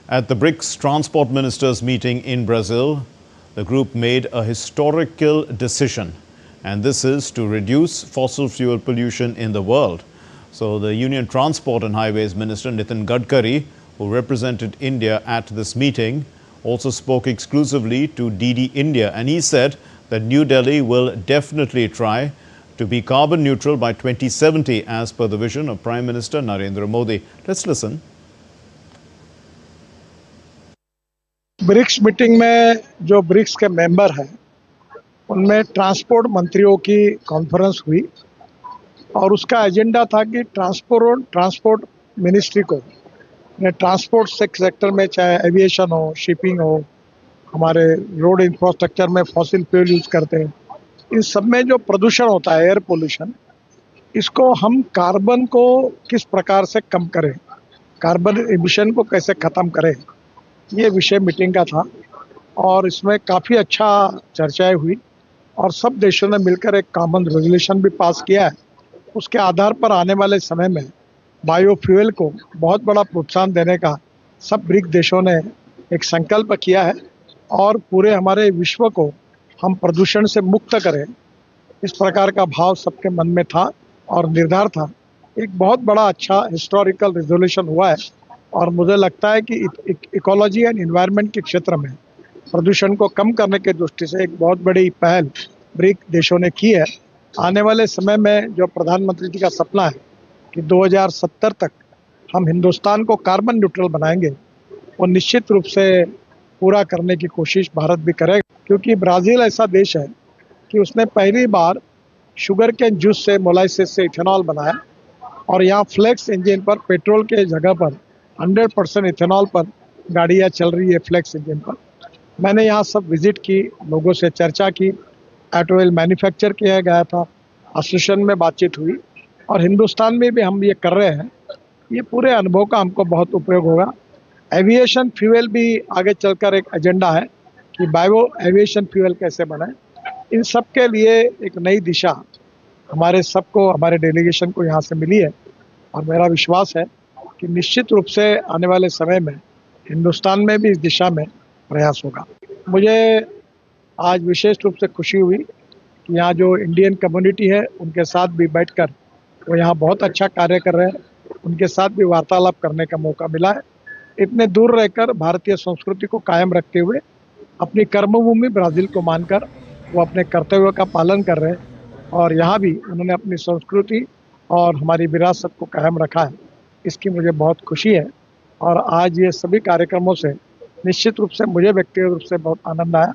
At the BRICS Transport Ministers meeting in Brazil, the group made a historical decision, and this is to reduce fossil fuel pollution in the world. So the Union Transport and Highways Minister Nitin Gadkari, who represented India at this meeting, also spoke exclusively to DD India, and he said that New Delhi will definitely try to be carbon neutral by 2070 as per the vision of Prime Minister Narendra Modi. Let's listen. BRICS meeting में जो BRICS के member हैं उनमें transport मंत्रियों की conference हुई और उसका एजेंडा था कि ट्रांसपोर्ट मिनिस्ट्री को ट्रांसपोर्ट सेक्टर में, चाहे एविएशन हो, शिपिंग हो, हमारे रोड इंफ्रास्ट्रक्चर में फॉसिल फ्यूल यूज करते हैं, इन सब में जो प्रदूषण होता है, एयर पोल्यूशन, इसको हम कार्बन को किस प्रकार से कम करें, कार्बन एमिशन को कैसे ख़त्म करें, ये विषय मीटिंग का था। और इसमें काफ़ी अच्छा चर्चाएं हुई और सब देशों ने मिलकर एक कॉमन रेजोल्यूशन भी पास किया है। उसके आधार पर आने वाले समय में बायोफ्यूल को बहुत बड़ा प्रोत्साहन देने का सब ब्रिक्स देशों ने एक संकल्प किया है और पूरे हमारे विश्व को हम प्रदूषण से मुक्त करें, इस प्रकार का भाव सबके मन में था और निर्धार था। एक बहुत बड़ा अच्छा हिस्टोरिकल रेजोल्यूशन हुआ है और मुझे लगता है कि इकोलॉजी एंड एनवायरनमेंट के क्षेत्र में प्रदूषण को कम करने की दृष्टि से एक बहुत बड़ी पहल ब्रिक्स देशों ने की है। आने वाले समय में जो प्रधानमंत्री जी का सपना है कि 2070 तक हम हिंदुस्तान को कार्बन न्यूट्रल बनाएंगे, वो निश्चित रूप से पूरा करने की कोशिश भारत भी करेगा, क्योंकि ब्राज़ील ऐसा देश है कि उसने पहली बार शुगर केन जूस से, मोलाइसिस से इथेनॉल बनाया और यहाँ फ्लेक्स इंजन पर, पेट्रोल के जगह पर 100% इथेनॉल पर गाड़ियाँ चल रही है, फ्लेक्स इंजन पर। मैंने यहाँ सब विजिट की, लोगों से चर्चा की, ऑटोमोबाइल मैन्युफैक्चर किया गया था, एसोसिएशन में बातचीत हुई और हिंदुस्तान में भी हम ये कर रहे हैं। ये पूरे अनुभव का हमको बहुत उपयोग होगा। एविएशन फ्यूल भी आगे चलकर एक एजेंडा है कि बायो एविएशन फ्यूल कैसे बने। इन सब के लिए एक नई दिशा हमारे सबको, हमारे डेलीगेशन को यहाँ से मिली है और मेरा विश्वास है कि निश्चित रूप से आने वाले समय में हिंदुस्तान में भी इस दिशा में प्रयास होगा। मुझे आज विशेष रूप से खुशी हुई कि यहाँ जो इंडियन कम्युनिटी है उनके साथ भी बैठकर वो यहाँ बहुत अच्छा कार्य कर रहे हैं, उनके साथ भी वार्तालाप करने का मौका मिला है। इतने दूर रहकर भारतीय संस्कृति को कायम रखते हुए अपनी कर्मभूमि ब्राज़ील को मानकर वो अपने कर्तव्यों का पालन कर रहे हैं और यहाँ भी उन्होंने अपनी संस्कृति और हमारी विरासत को कायम रखा है। इसकी मुझे बहुत खुशी है और आज ये सभी कार्यक्रमों से निश्चित रूप से मुझे व्यक्तिगत रूप से बहुत आनंद आया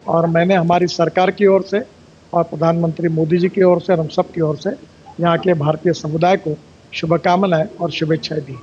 और मैंने हमारी सरकार की ओर से और प्रधानमंत्री मोदी जी की ओर से और हम सब की ओर से यहाँ के भारतीय समुदाय को शुभकामनाएं और शुभेच्छाएं दी।